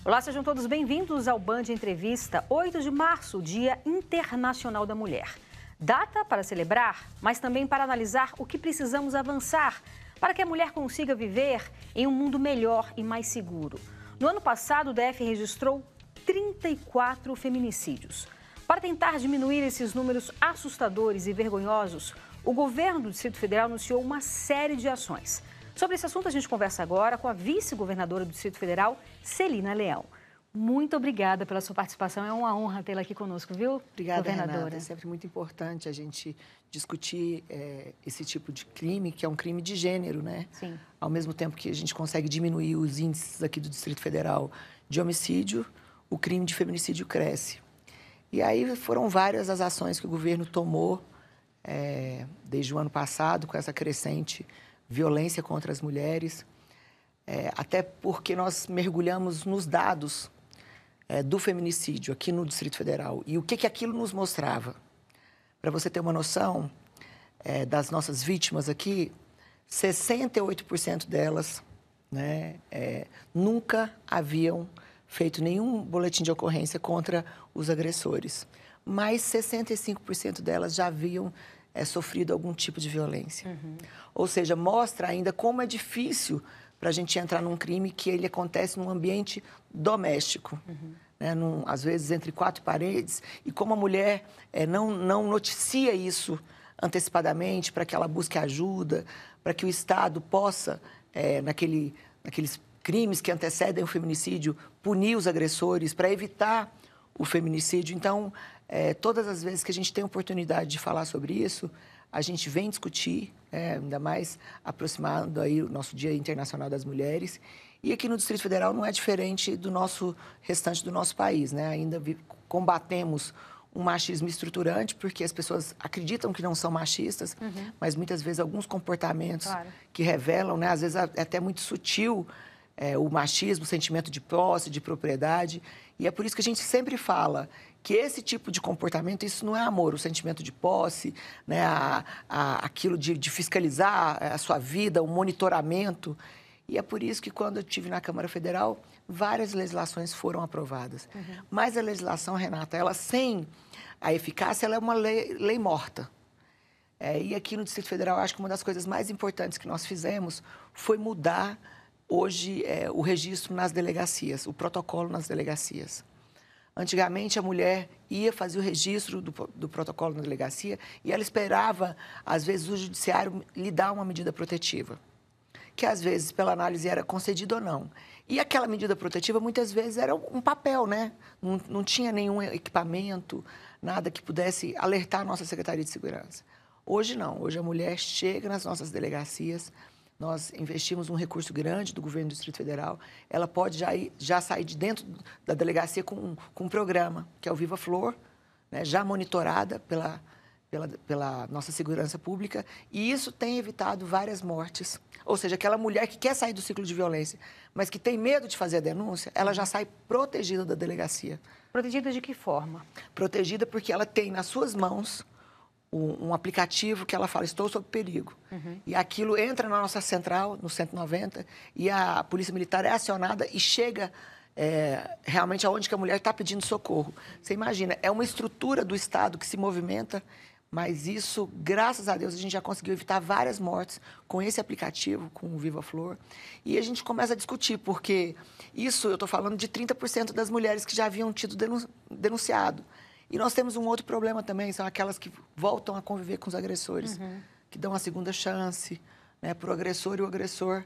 Olá, sejam todos bem-vindos ao Band Entrevista, 8 de março, Dia Internacional da Mulher. Data para celebrar, mas também para analisar o que precisamos avançar para que a mulher consiga viver em um mundo melhor e mais seguro. No ano passado, o DF registrou 34 feminicídios. Para tentar diminuir esses números assustadores e vergonhosos, o governo do Distrito Federal anunciou uma série de ações. Sobre esse assunto, a gente conversa agora com a vice-governadora do Distrito Federal, Celina Leão. Muito obrigada pela sua participação. É uma honra tê-la aqui conosco, viu, Obrigada, governadora? Renata. É sempre muito importante a gente discutir esse tipo de crime, que é um crime de gênero, né? Sim. Ao mesmo tempo que a gente consegue diminuir os índices aqui do Distrito Federal de homicídio, o crime de feminicídio cresce. E aí foram várias as ações que o governo tomou desde o ano passado, com essa crescente violência contra as mulheres, até porque nós mergulhamos nos dados do feminicídio aqui no Distrito Federal. E o que aquilo nos mostrava? Para você ter uma noção das nossas vítimas aqui, 68% delas, né, nunca haviam feito nenhum boletim de ocorrência contra os agressores. Mas 65% delas já haviam sofrido algum tipo de violência. Uhum. Ou seja, mostra ainda como é difícil para a gente entrar num crime que ele acontece num ambiente doméstico, né? Às vezes entre quatro paredes, e como a mulher não noticia isso antecipadamente para que ela busque ajuda, para que o Estado possa, naqueles crimes que antecedem o feminicídio, punir os agressores, para evitar o feminicídio. Então, todas as vezes que a gente tem oportunidade de falar sobre isso, a gente vem discutir, ainda mais aproximando aí o nosso Dia Internacional das Mulheres. E aqui no Distrito Federal não é diferente do restante do nosso país, né? Ainda combatemos um machismo estruturante, porque as pessoas acreditam que não são machistas, mas muitas vezes alguns comportamentos que revelam, né? Às vezes é até muito sutil, o machismo, o sentimento de posse, de propriedade. E é por isso que a gente sempre fala que esse tipo de comportamento, isso não é amor, o sentimento de posse, né? Aquilo de fiscalizar a sua vida, o monitoramento. E é por isso que, quando eu estive na Câmara Federal, várias legislações foram aprovadas. Mas a legislação, Renata, ela sem a eficácia, ela é uma lei morta. E aqui no Distrito Federal, acho que uma das coisas mais importantes que nós fizemos foi mudar hoje o registro nas delegacias, o protocolo nas delegacias. Antigamente, a mulher ia fazer o registro do protocolo na delegacia e ela esperava, às vezes, o judiciário lhe dar uma medida protetiva, que, às vezes, pela análise, era concedida ou não. E aquela medida protetiva, muitas vezes, era um papel, né? Não tinha nenhum equipamento, nada que pudesse alertar a nossa Secretaria de Segurança. Hoje, não. Hoje, a mulher chega nas nossas delegacias. Nós investimos um recurso grande do governo do Distrito Federal. Ela pode já sair de dentro da delegacia com um programa, que é o Viva Flor, né, já monitorada pela nossa segurança pública. E isso tem evitado várias mortes. Ou seja, aquela mulher que quer sair do ciclo de violência, mas que tem medo de fazer a denúncia, ela já sai protegida da delegacia. Protegida de que forma? Protegida porque ela tem nas suas mãos um aplicativo que ela fala, estou sob perigo. E aquilo entra na nossa central, no 190, e a Polícia Militar é acionada e chega realmente aonde que a mulher está pedindo socorro. Você imagina, é uma estrutura do Estado que se movimenta, mas isso, graças a Deus, a gente já conseguiu evitar várias mortes com esse aplicativo, com o Viva Flor. E a gente começa a discutir, porque isso, eu estou falando de 30% das mulheres que já haviam tido denunciado. E nós temos um outro problema também, são aquelas que voltam a conviver com os agressores, que dão a segunda chance, né, para o agressor, e o agressor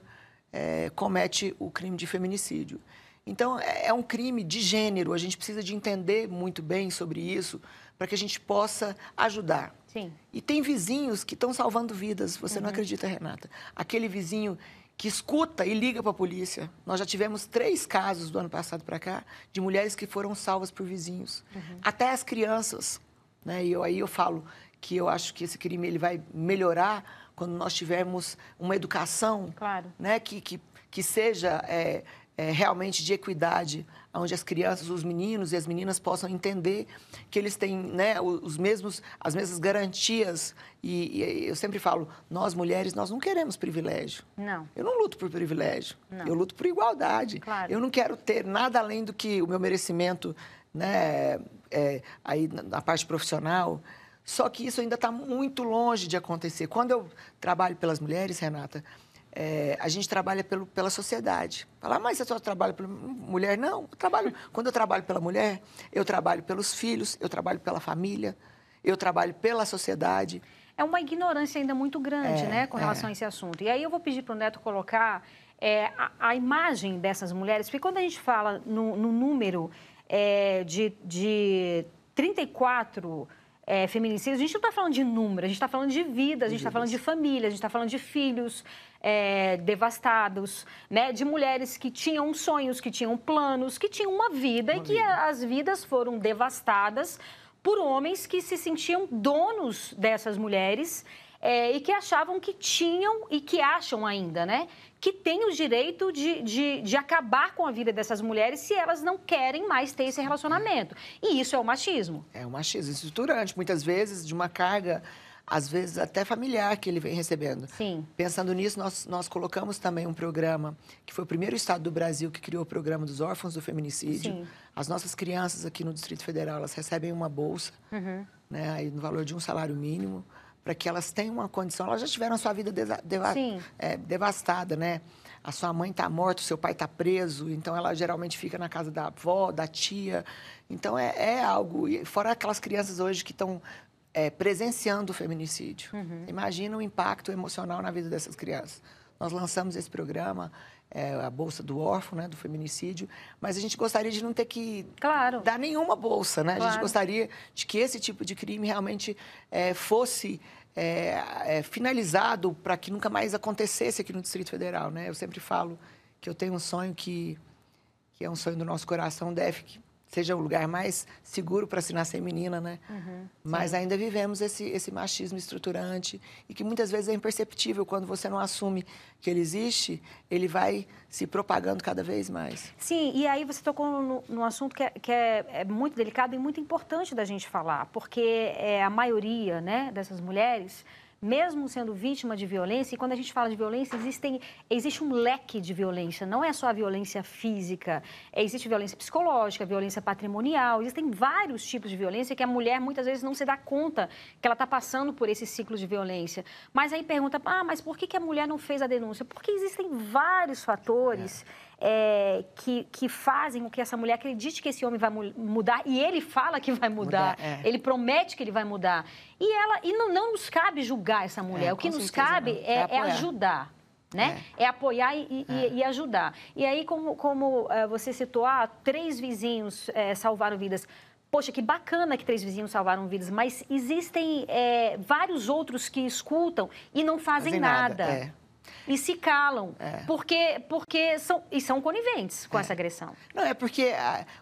comete o crime de feminicídio. Então, é um crime de gênero, a gente precisa de entender muito bem sobre isso, para que a gente possa ajudar. Sim. E tem vizinhos que estão salvando vidas, você não acredita, Renata? Aquele vizinho que escuta e liga para a polícia. Nós já tivemos 3 casos do ano passado para cá de mulheres que foram salvas por vizinhos. Até as crianças, né? E aí eu falo que eu acho que esse crime ele vai melhorar quando nós tivermos uma educação, Claro, né? Que seja realmente de equidade, onde as crianças, os meninos e as meninas possam entender que eles têm, né, as mesmas garantias. E eu sempre falo, nós mulheres, nós não queremos privilégio. Não. Eu não luto por privilégio, Não. eu luto por igualdade. Claro. Eu não quero ter nada além do que o meu merecimento, né, aí na parte profissional. Só que isso ainda está muito longe de acontecer. Quando eu trabalho pelas mulheres, Renata, a gente trabalha pela sociedade. Falar, mas você só trabalha pela mulher? Não, quando eu trabalho pela mulher, eu trabalho pelos filhos, eu trabalho pela família, eu trabalho pela sociedade. É uma ignorância ainda muito grande, né, com relação a esse assunto. E aí eu vou pedir para o Neto colocar a imagem dessas mulheres, porque quando a gente fala no número de 34... feminicídios, a gente não está falando de número, a gente está falando de vidas, a gente está falando de famílias, a gente está falando de filhos devastados, né? De mulheres que tinham sonhos, que tinham planos, que tinham uma vida e que as vidas foram devastadas por homens que se sentiam donos dessas mulheres e que achavam que tinham e que acham ainda, né? Que têm o direito de acabar com a vida dessas mulheres se elas não querem mais ter esse relacionamento. E isso é o machismo. É o machismo estruturante, muitas vezes, de uma carga, às vezes até familiar, que ele vem recebendo. Sim. Pensando nisso, nós colocamos também um programa, que foi o primeiro estado do Brasil que criou o programa dos órfãos do feminicídio. Sim. As nossas crianças aqui no Distrito Federal, elas recebem uma bolsa, né, aí no valor de um salário mínimo, para que elas tenham uma condição. Elas já tiveram a sua vida devastada, né? A sua mãe está morta, o seu pai está preso, então ela geralmente fica na casa da avó, da tia. Então, é algo... E fora aquelas crianças hoje que estão presenciando o feminicídio. Imagina o impacto emocional na vida dessas crianças. Nós lançamos esse programa, a Bolsa do Órfão, né, do feminicídio, mas a gente gostaria de não ter que dar nenhuma bolsa, né? Claro. A gente gostaria de que esse tipo de crime realmente fosse finalizado para que nunca mais acontecesse aqui no Distrito Federal, né? Eu sempre falo que eu tenho um sonho que é um sonho do nosso coração, que seja o lugar mais seguro para se nascer menina, né? Mas ainda vivemos esse machismo estruturante e que muitas vezes é imperceptível. Quando você não assume que ele existe, ele vai se propagando cada vez mais. Sim, e aí você tocou num assunto que é muito delicado e muito importante da gente falar, porque a maioria, né, dessas mulheres, mesmo sendo vítima de violência, e quando a gente fala de violência, existe um leque de violência, não é só a violência física, existe violência psicológica, violência patrimonial, existem vários tipos de violência que a mulher muitas vezes não se dá conta que ela está passando por esse ciclo de violência. Mas aí pergunta, mas por que a mulher não fez a denúncia? Porque existem vários fatores que fazem com que essa mulher acredite que esse homem vai mudar, e ele fala que vai mudar, ele promete que ele vai mudar. E não nos cabe julgar essa mulher, o que nos cabe é ajudar. Né? É apoiar e ajudar. E aí, como você citou, 3 vizinhos salvaram vidas. Poxa, que bacana que 3 vizinhos salvaram vidas, mas existem vários outros que escutam e não fazem nada. E se calam, porque são coniventes com essa agressão. Não, é porque,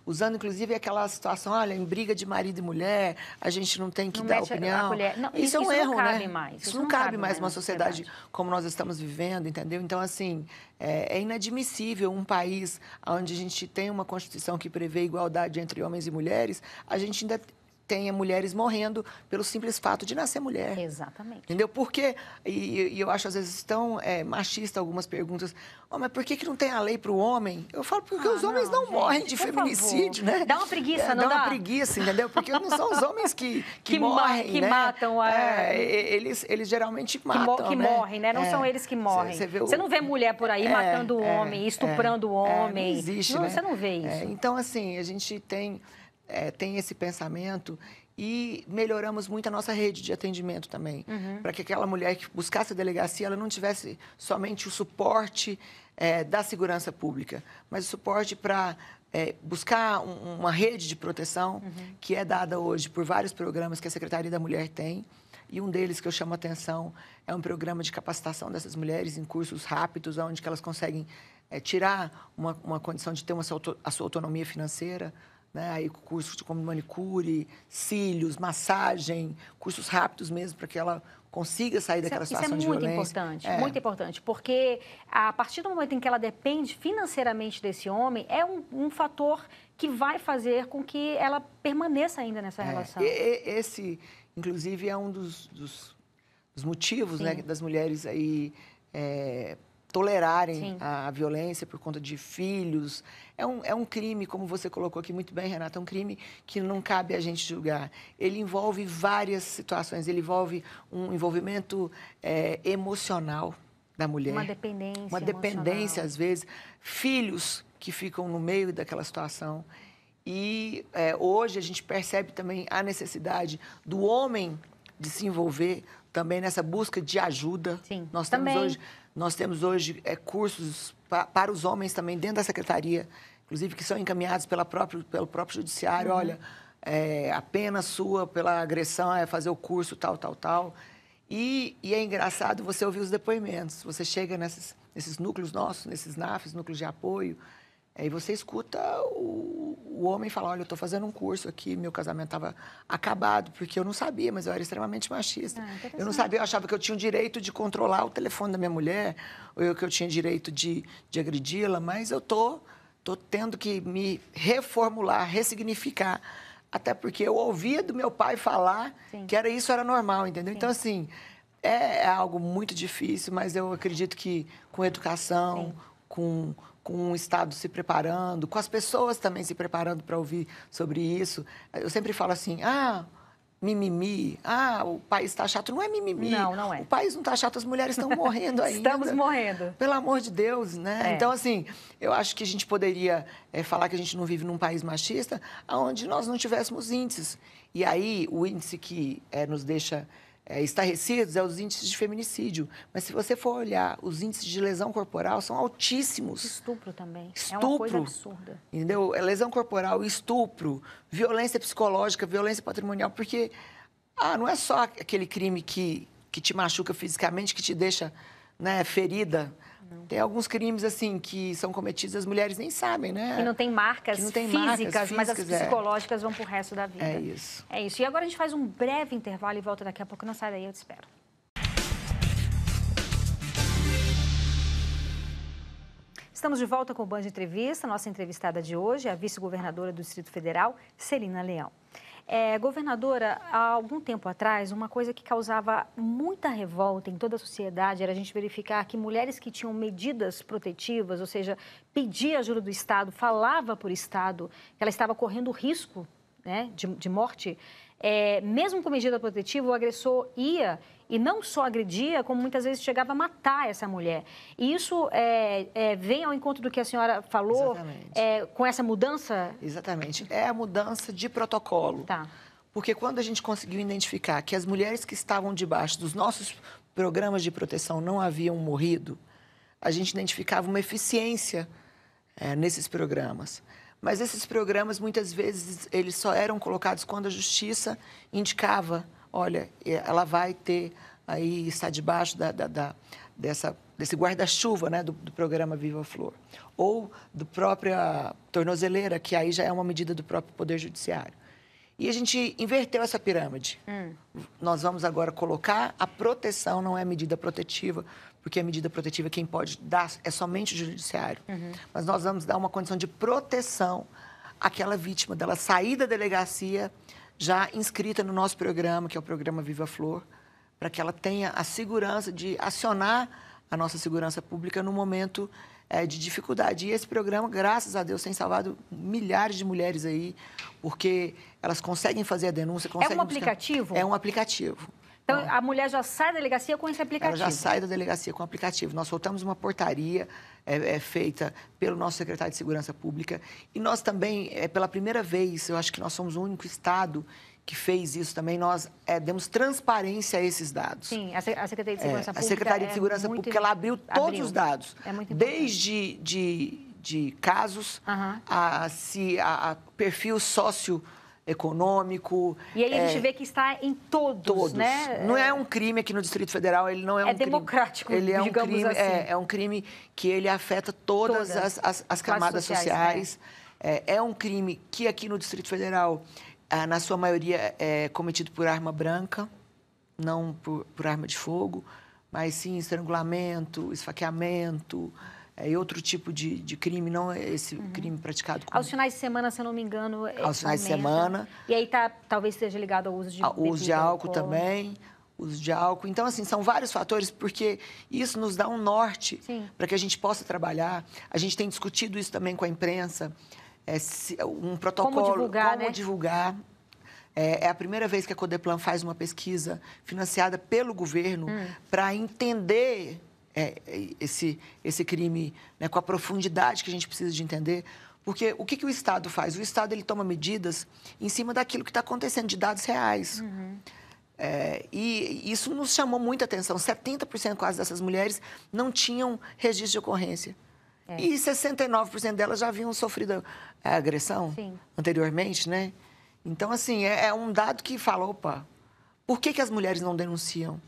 usando inclusive aquela situação, olha, em briga de marido e mulher, a gente não tem que dar opinião. Não, isso é um erro, cabe né? Mais. Isso não cabe mais numa sociedade como nós estamos vivendo, entendeu? Então, assim, é inadmissível um país onde a gente tem uma Constituição que prevê igualdade entre homens e mulheres, a gente ainda tenha mulheres morrendo pelo simples fato de nascer mulher. Exatamente. Entendeu? Porque, e eu acho às vezes tão machista algumas perguntas, mas por que não tem a lei para o homem? Eu falo, porque os homens não morrem de feminicídio, né? Dá uma preguiça, não dá? Dá uma preguiça, entendeu? Porque não são os homens que morrem, que né? matam. Eles geralmente matam, que morrem, né? Não são eles que morrem. Você não vê mulher por aí matando o homem, estuprando o homem. Não existe, né? Você não vê isso. Então, assim, a gente tem esse pensamento e melhoramos muito a nossa rede de atendimento também. Para que aquela mulher que buscasse a delegacia, ela não tivesse somente o suporte da segurança pública, mas o suporte para buscar uma rede de proteção que é dada hoje por vários programas que a Secretaria da Mulher tem. E um deles que eu chamo a atenção é um programa de capacitação dessas mulheres em cursos rápidos, onde que elas conseguem tirar uma condição de ter a sua autonomia financeira, né? Aí cursos como manicure, cílios, massagem, cursos rápidos mesmo, para que ela consiga sair daquela situação de violência. Muito importante, porque a partir do momento em que ela depende financeiramente desse homem, é um fator que vai fazer com que ela permaneça ainda nessa relação. Esse, inclusive, é um dos motivos, né, das mulheres aí tolerarem a violência por conta de filhos. É um crime, como você colocou aqui muito bem, Renata, é um crime que não cabe a gente julgar. Ele envolve várias situações, ele envolve um envolvimento emocional da mulher. Uma dependência Uma dependência, às vezes. Filhos que ficam no meio daquela situação. E hoje a gente percebe também a necessidade do homem de se envolver também nessa busca de ajuda. Sim, Nós temos hoje cursos para os homens também dentro da secretaria, inclusive que são encaminhados pelo próprio judiciário. Olha, a pena sua pela agressão é fazer o curso tal, tal, tal. E é engraçado você ouvir os depoimentos. Você chega nesses núcleos nossos, nesses NAFs, núcleos de apoio, e você escuta o homem falar, olha, eu estou fazendo um curso aqui, meu casamento estava acabado, porque eu não sabia, mas eu era extremamente machista. Eu não sabia, eu achava que eu tinha o direito de controlar o telefone da minha mulher, ou que eu tinha direito de agredi-la, mas eu estou tendo que me reformular, ressignificar, até porque eu ouvia do meu pai falar que isso era normal, entendeu? Sim. Então, assim, é algo muito difícil, mas eu acredito que com educação, com o Estado se preparando, com as pessoas também se preparando para ouvir sobre isso. Eu sempre falo assim, mimimi, o país está chato. Não é mimimi. Não é. O país não está chato, as mulheres estão morrendo ainda. Estamos morrendo. Pelo amor de Deus, né? Então, assim, eu acho que a gente poderia falar que a gente não vive num país machista onde nós não tivéssemos índices. E aí, o índice que nos deixa estarrecidos os índices de feminicídio. Mas se você for olhar, os índices de lesão corporal são altíssimos. Estupro também. Estupro, é uma coisa absurda. Entendeu? Lesão corporal, estupro, violência psicológica, violência patrimonial, porque não é só aquele crime que te machuca fisicamente, que te deixa, né, ferida. Não. Tem alguns crimes, assim, que são cometidos, as mulheres nem sabem, né? Que não tem marcas físicas, mas as psicológicas vão pro resto da vida. É isso. É isso. E agora a gente faz um breve intervalo e volta daqui a pouco. Não sai daí, eu te espero. Estamos de volta com o Band Entrevista. Nossa entrevistada de hoje é a vice-governadora do Distrito Federal, Celina Leão. Governadora, há algum tempo atrás, uma coisa que causava muita revolta em toda a sociedade era a gente verificar que mulheres que tinham medidas protetivas, ou seja, pedia ajuda do Estado, falava por Estado que ela estava correndo risco, né, de morte, mesmo com medida protetiva, o agressor ia e não só agredia, como muitas vezes chegava a matar essa mulher. E isso vem ao encontro do que a senhora falou, com essa mudança? Exatamente. É a mudança de protocolo. Tá. Porque quando a gente conseguiu identificar que as mulheres que estavam debaixo dos nossos programas de proteção não haviam morrido, a gente identificava uma eficiência nesses programas. Mas esses programas, muitas vezes, eles só eram colocados quando a justiça indicava, olha, ela vai ter aí, está debaixo desse guarda-chuva, né, do programa Viva Flor. Ou do própria tornozeleira, que aí já é uma medida do próprio Poder Judiciário. E a gente inverteu essa pirâmide. Nós vamos agora colocar a proteção, não é medida protetiva, porque a medida protetiva quem pode dar é somente o judiciário. Mas nós vamos dar uma condição de proteção àquela vítima, dela sair da delegacia já inscrita no nosso programa, que é o programa Viva Flor, para que ela tenha a segurança de acionar a nossa segurança pública no momento de dificuldade. E esse programa, graças a Deus, tem salvado milhares de mulheres aí, porque elas conseguem fazer a denúncia, conseguem aplicativo? É um aplicativo. Então, a mulher já sai da delegacia com esse aplicativo? Ela já sai da delegacia com o aplicativo. Nós soltamos uma portaria feita pelo nosso secretário de Segurança Pública. E nós também, pela primeira vez, eu acho que nós somos o único estado que fez isso também, nós demos transparência a esses dados. Sim, a Secretaria de Segurança Pública... A Secretaria de Segurança Pública, ela abriu todos os dados. É muito importante. Desde de casos, a perfil socioeconômico. E aí a gente vê que está em todos, né? Não é um crime aqui no Distrito Federal, ele não é um crime... É democrático, ele é digamos um crime, assim. É um crime que ele afeta todas as camadas sociais. É um crime que aqui no Distrito Federal, na sua maioria, é cometido por arma branca. não por arma de fogo, mas sim estrangulamento, esfaqueamento e outro tipo de crime, não esse crime praticado com... Aos finais de semana, se eu não me engano, aos finais de semana. E aí talvez esteja ligado ao uso de bebida, uso de álcool alcoólica. também, uso de álcool. Então, assim, são vários fatores, porque isso nos dá um norte para que a gente possa trabalhar. A gente tem discutido isso também com a imprensa, um protocolo, como divulgar. É a primeira vez que a Codeplan faz uma pesquisa financiada pelo governo para entender esse crime, né, com a profundidade que a gente precisa de entender. Porque o que o Estado faz? O Estado ele toma medidas em cima daquilo que está acontecendo, de dados reais. E isso nos chamou muita atenção. 70% quase dessas mulheres não tinham registro de ocorrência. E 69% delas já haviam sofrido agressão anteriormente, né? Então, assim, é um dado que fala, opa, por que as mulheres não denunciam?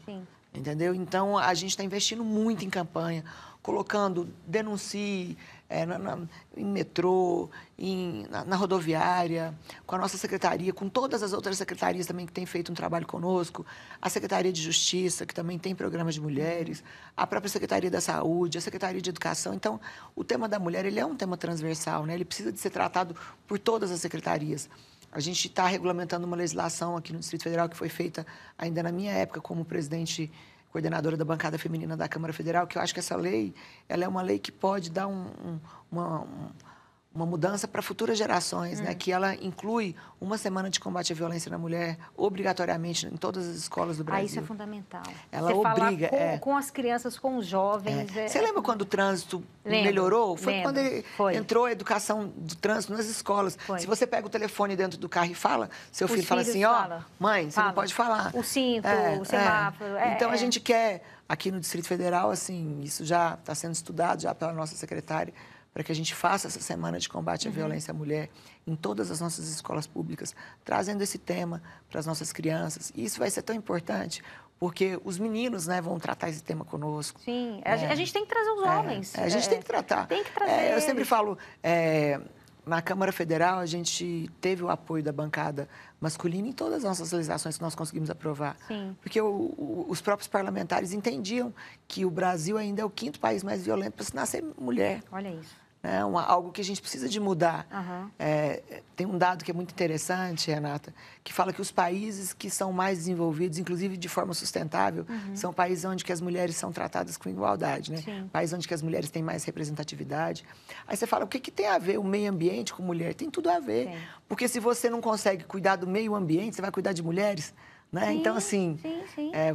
Entendeu? Então, a gente está investindo muito em campanha, colocando denuncie em metrô, na rodoviária, com a nossa secretaria, com todas as outras secretarias também que têm feito um trabalho conosco, a Secretaria de Justiça, que também tem programas de mulheres, a própria Secretaria da Saúde, a Secretaria de Educação. Então, o tema da mulher ele é um tema transversal, né? Ele precisa de ser tratado por todas as secretarias. A gente está regulamentando uma legislação aqui no Distrito Federal que foi feita ainda na minha época como coordenadora da bancada feminina da Câmara Federal, que eu acho que essa lei ela é uma lei que pode dar uma mudança para futuras gerações, né? Que ela inclui uma semana de combate à violência na mulher, obrigatoriamente, em todas as escolas do Brasil. Isso é fundamental. Ela obriga... com as crianças, com os jovens... Você lembra quando o trânsito melhorou? Foi quando entrou a educação do trânsito nas escolas. Se você pega o telefone dentro do carro e fala, seu filho fala assim, mãe, você não pode falar. O cinto, o semáforo... Então, a gente quer, aqui no Distrito Federal, assim, isso já está sendo estudado já pela nossa secretária, para que a gente faça essa semana de combate à violência à mulher em todas as nossas escolas públicas, trazendo esse tema para as nossas crianças. E isso vai ser tão importante, porque os meninos, né, vão tratar esse tema conosco. Sim, a gente tem que trazer os homens. A gente tem que tratar. Tem que trazer eu sempre falo, na Câmara Federal, a gente teve o apoio da bancada masculina em todas as nossas legislações que nós conseguimos aprovar. Porque os próprios parlamentares entendiam que o Brasil ainda é o 5º país mais violento para se nascer mulher. Olha isso. Algo que a gente precisa de mudar. Tem um dado que é muito interessante, Renata, que fala que os países que são mais desenvolvidos, inclusive de forma sustentável, são países onde que as mulheres são tratadas com igualdade, né? Países onde que as mulheres têm mais representatividade. Aí você fala, o que tem a ver o meio ambiente com mulher? Tem tudo a ver. Porque se você não consegue cuidar do meio ambiente, você vai cuidar de mulheres? Né? Então, assim,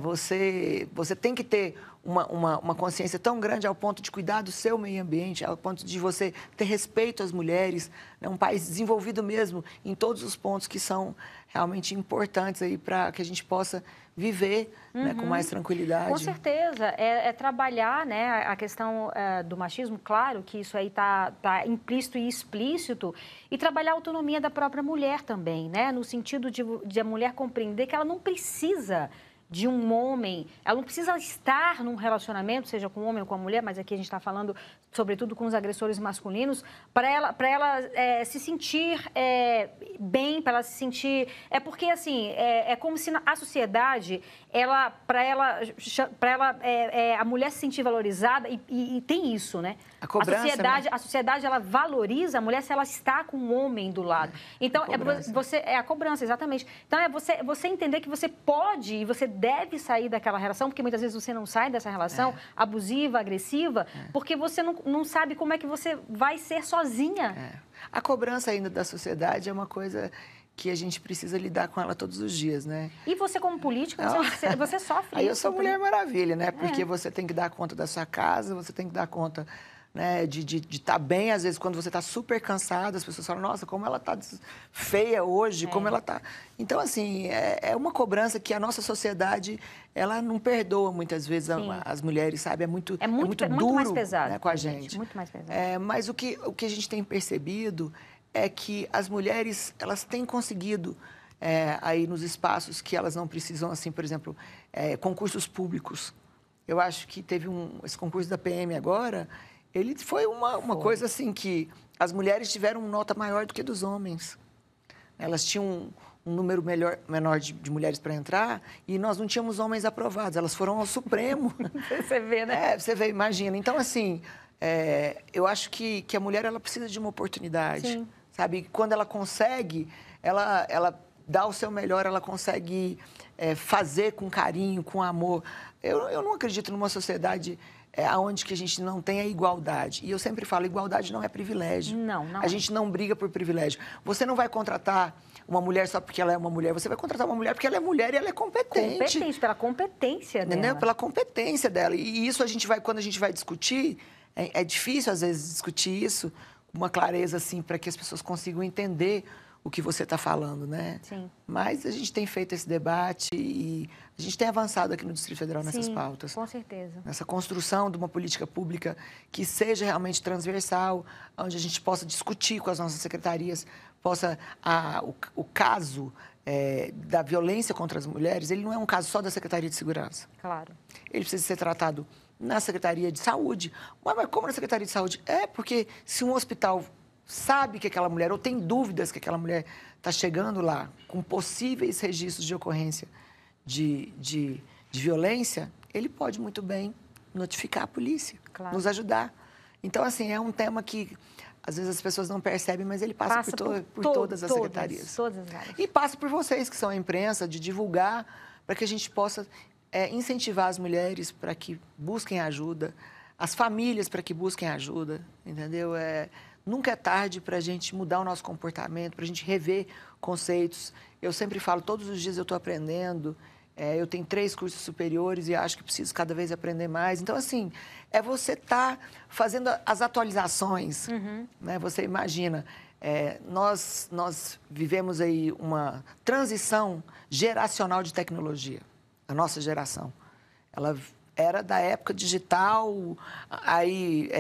você tem que ter uma consciência tão grande ao ponto de cuidar do seu meio ambiente, ao ponto de você ter respeito às mulheres, né? Um país desenvolvido mesmo em todos os pontos que são realmente importantes aí para que a gente possa viver né, com mais tranquilidade. Com certeza. É trabalhar né, a questão do machismo, claro que isso aí tá implícito e explícito, e trabalhar a autonomia da própria mulher também, né? No sentido de a mulher compreender que ela não precisa de um homem, ela não precisa estar num relacionamento, seja com um homem ou com a mulher, mas aqui a gente está falando sobretudo com os agressores masculinos, para ela se sentir bem, para ela se sentir... Porque, assim, é como se a sociedade, a mulher se sentir valorizada, e tem isso, né? A cobrança, a sociedade, ela valoriza a mulher se ela está com um homem do lado. Então, a cobrança, exatamente. Então, você entender que você pode e você deve sair daquela relação, porque muitas vezes você não sai dessa relação abusiva, agressiva, porque você não sabe como é que você vai ser sozinha. A cobrança ainda da sociedade é uma coisa que a gente precisa lidar com ela todos os dias, né? E você, como político, você sofre Aí eu sou Mulher Maravilha, né? Porque você tem que dar conta da sua casa, você tem que dar conta... Né, de estar bem, às vezes, quando você está super cansado, as pessoas falam, nossa, como ela está feia hoje, como ela está... Então, assim, é uma cobrança que a nossa sociedade, ela não perdoa muitas vezes as mulheres, sabe? É muito duro mais pesado, né, com a gente. Muito mais pesado. Mas o que a gente tem percebido é que as mulheres, elas têm conseguido, aí nos espaços que elas não precisam, assim, por exemplo, concursos públicos. Eu acho que teve esse concurso da PM agora... Ele foi uma coisa assim que as mulheres tiveram nota maior do que dos homens. Elas tinham um número menor de mulheres para entrar e nós não tínhamos homens aprovados. Elas foram ao Supremo. Você vê, né? Você vê, imagina. Então, assim, eu acho que a mulher ela precisa de uma oportunidade. Sim. Sabe? Quando ela consegue, ela dá o seu melhor, ela consegue fazer com carinho, com amor. Eu não acredito numa sociedade onde que a gente não tenha igualdade. E eu sempre falo, igualdade não é privilégio. Não. A gente não briga por privilégio. Você não vai contratar uma mulher só porque ela é uma mulher. Você vai contratar uma mulher porque ela é mulher e ela é competente. Competente, pela competência dela. Entendeu? Pela competência dela. E isso quando a gente vai discutir, é difícil às vezes discutir isso com uma clareza assim para que as pessoas consigam entender o que você está falando, né? Sim. Mas a gente tem feito esse debate e a gente tem avançado aqui no Distrito Federal nessas pautas. Com certeza. Nessa construção de uma política pública que seja realmente transversal, onde a gente possa discutir com as nossas secretarias, o caso da violência contra as mulheres, ele não é um caso só da Secretaria de Segurança. Claro. Ele precisa ser tratado na Secretaria de Saúde. Mas como na Secretaria de Saúde? Porque se um hospital sabe que aquela mulher, ou tem dúvidas que aquela mulher está chegando lá com possíveis registros de ocorrência de violência, ele pode muito bem notificar a polícia, claro, nos ajudar. Então, assim, é um tema que às vezes as pessoas não percebem, mas ele passa por todas as secretarias. Todas as áreas. E passa por vocês, que são a imprensa, de divulgar, para que a gente possa incentivar as mulheres para que busquem ajuda, as famílias para que busquem ajuda, entendeu? Nunca é tarde para a gente mudar o nosso comportamento, para a gente rever conceitos. Eu sempre falo, todos os dias eu estou aprendendo. Eu tenho 3 cursos superiores e acho que preciso cada vez aprender mais. Então, assim, você estar fazendo as atualizações. Né? Você imagina, nós vivemos aí uma transição geracional de tecnologia. A nossa geração. Ela era da época digital, aí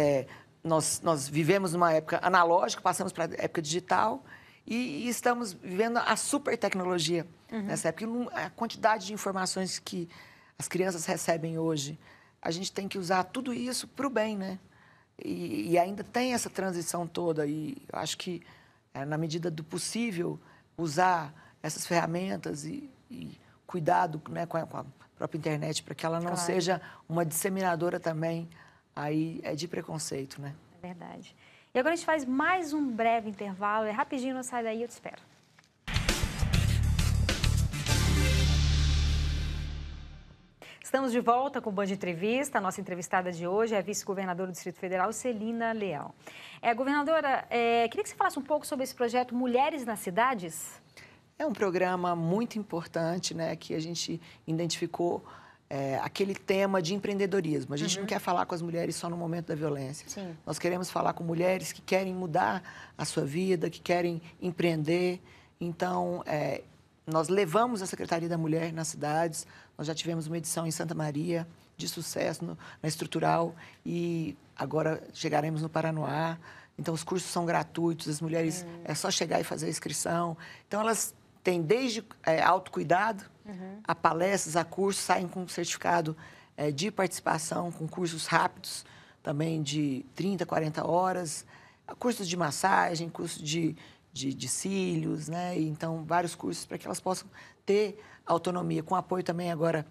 nós vivemos numa época analógica, passamos para a época digital e estamos vivendo a super tecnologia nessa época. A quantidade de informações que as crianças recebem hoje, a gente tem que usar tudo isso para o bem, né? E ainda tem essa transição toda e eu acho que, na medida do possível, usar essas ferramentas e cuidado, né, com a própria internet, para que ela não seja uma disseminadora também aí de preconceito, né? É verdade. E agora a gente faz mais um breve intervalo. Rapidinho, não sai daí, eu te espero. Estamos de volta com o Band Entrevista. A nossa entrevistada de hoje é a vice-governadora do Distrito Federal, Celina Leal. Governadora, queria que você falasse um pouco sobre esse projeto Mulheres nas Cidades. É um programa muito importante, né, que a gente identificou aquele tema de empreendedorismo. A gente não quer falar com as mulheres só no momento da violência. Sim. Nós queremos falar com mulheres que querem mudar a sua vida, que querem empreender. Então, nós levamos a Secretaria da Mulher nas cidades. Nós já tivemos uma edição em Santa Maria, de sucesso, na Estrutural, e agora chegaremos no Paranoá. Então, os cursos são gratuitos, as mulheres é só chegar e fazer a inscrição. Então, elas têm desde autocuidado, a palestras, a cursos, saem com certificado de participação, com cursos rápidos, também de 30, 40 horas, cursos de massagem, cursos de cílios, né? Então, vários cursos para que elas possam ter autonomia, com apoio também agora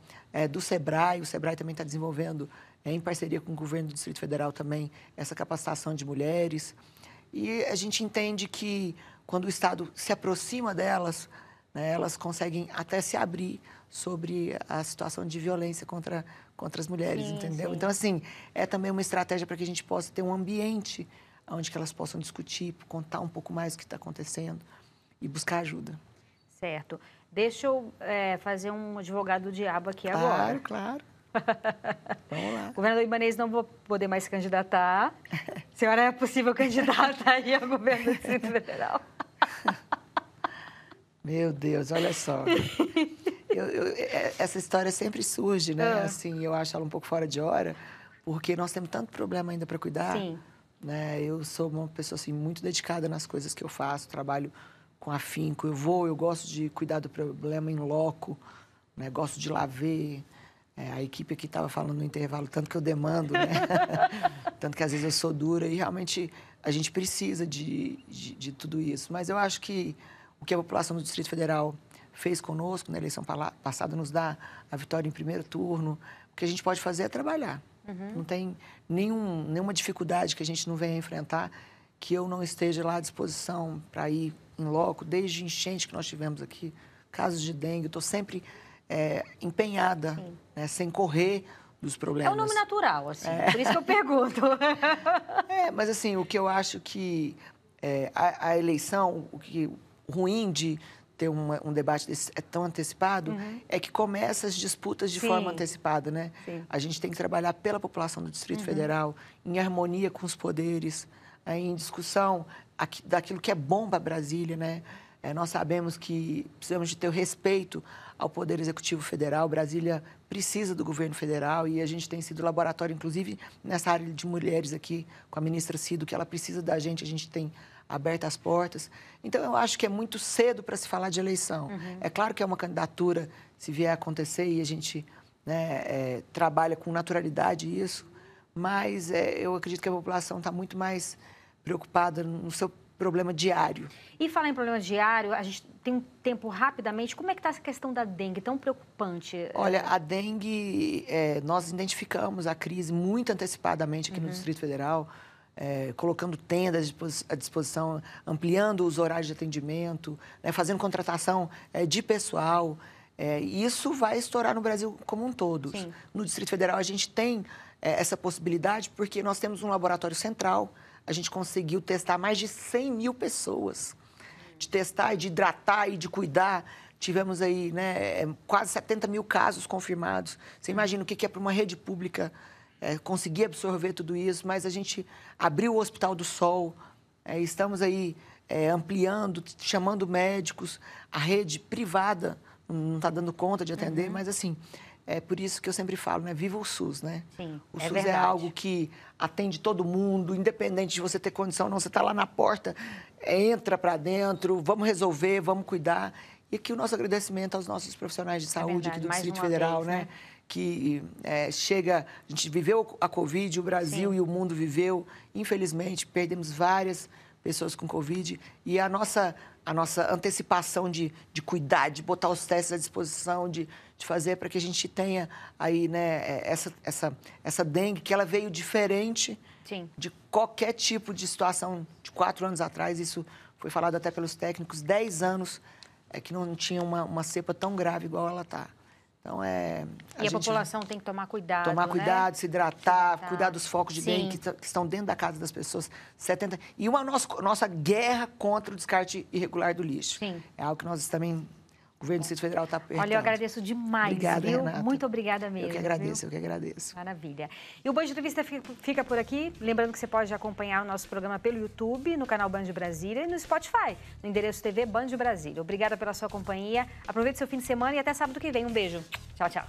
do SEBRAE. O SEBRAE também está desenvolvendo, em parceria com o governo do Distrito Federal também, essa capacitação de mulheres. E a gente entende que, quando o Estado se aproxima delas, né, elas conseguem até se abrir sobre a situação de violência contra as mulheres, sim, entendeu? Sim. Então, assim, é também uma estratégia para que a gente possa ter um ambiente onde que elas possam discutir, contar um pouco mais o que está acontecendo e buscar ajuda. Certo. Deixa eu fazer um advogado do diabo aqui agora. Claro. Vamos lá. Governador Ibanez, não vou poder mais se candidatar. A senhora é possível candidata aí ao governo do Distrito Federal? Meu Deus, olha só. Essa história sempre surge, né? Assim, eu acho ela um pouco fora de hora, porque nós temos tanto problema ainda para cuidar. Sim. Né? Eu sou uma pessoa assim, muito dedicada nas coisas que eu faço, trabalho com afinco. Eu gosto de cuidar do problema em loco, né? Gosto de lá ver. A equipe aqui estava falando no intervalo, tanto que eu demando, né? Tanto que às vezes eu sou dura e realmente a gente precisa de tudo isso. Mas eu acho que o que a população do Distrito Federal fez conosco na eleição passada, nos dá a vitória em primeiro turno. O que a gente pode fazer é trabalhar. Não tem nenhuma dificuldade que a gente não venha enfrentar que eu não esteja lá à disposição para ir em loco, desde enchente que nós tivemos aqui, casos de dengue. Eu estou sempre empenhada, né, sem correr dos problemas. É um nome natural, assim, por isso que eu pergunto. Mas assim, o que eu acho que a eleição, o ruim de ter um debate desse, tão antecipado, é que começa as disputas de forma antecipada, né? A gente tem que trabalhar pela população do Distrito Federal, em harmonia com os poderes, em discussão daquilo que é bom para Brasília, né? Nós sabemos que precisamos de ter o respeito ao Poder Executivo Federal. Brasília precisa do governo federal e a gente tem sido laboratório, inclusive, nessa área de mulheres aqui, com a ministra Cido, que ela precisa da gente, a gente tem aberto as portas. Então, eu acho que é muito cedo para se falar de eleição. É claro que é uma candidatura, se vier a acontecer, e a gente, né, trabalha com naturalidade isso, mas eu acredito que a população está muito mais preocupada no seu problema diário. E falar em problema diário, a gente tem um tempo rapidamente. Como é que está essa questão da dengue, tão preocupante? Olha, a dengue, nós identificamos a crise muito antecipadamente aqui no Distrito Federal, colocando tendas à disposição, ampliando os horários de atendimento, né, fazendo contratação de pessoal. Isso vai estourar no Brasil como um todo. Sim. No Distrito Federal, a gente tem essa possibilidade porque nós temos um laboratório central. A gente conseguiu testar mais de 100 mil pessoas. De testar, de hidratar e de cuidar. Tivemos aí, né, quase 70 mil casos confirmados. Você imagina o que é para uma rede pública conseguir absorver tudo isso, mas a gente abriu o Hospital do Sol, estamos aí ampliando, chamando médicos. A rede privada não está dando conta de atender, mas assim... É por isso que eu sempre falo, né? Viva o SUS, né? Sim, o SUS verdade. é algo que atende todo mundo, independente de você ter condição ou não. Você está lá na porta, entra para dentro, vamos resolver, vamos cuidar. E aqui o nosso agradecimento aos nossos profissionais de saúde aqui do Distrito Federal, né? Que chega... A gente viveu a Covid, o Brasil e o mundo viveu. Infelizmente, perdemos várias pessoas com Covid. E a nossa antecipação de cuidar, de botar os testes à disposição, de fazer para que a gente tenha aí, né, essa dengue, que ela veio diferente de qualquer tipo de situação de 4 anos atrás. Isso foi falado até pelos técnicos, 10 anos que não tinha uma cepa tão grave igual ela está. Então, a população tem que tomar cuidado, tomar cuidado, né? se hidratar, cuidar dos focos de dengue que estão dentro da casa das pessoas. 70... E nossa guerra contra o descarte irregular do lixo. Sim. É algo que nós também... O governo do Distrito Federal está apertando. Olha, eu agradeço demais, obrigada, viu? Renata. Muito obrigada mesmo. Eu que agradeço. Maravilha. E o Band Entrevista fica por aqui. Lembrando que você pode acompanhar o nosso programa pelo YouTube, no canal Band de Brasília e no Spotify, no endereço TV Band de Brasília. Obrigada pela sua companhia. Aproveite seu fim de semana e até sábado que vem. Um beijo. Tchau, tchau.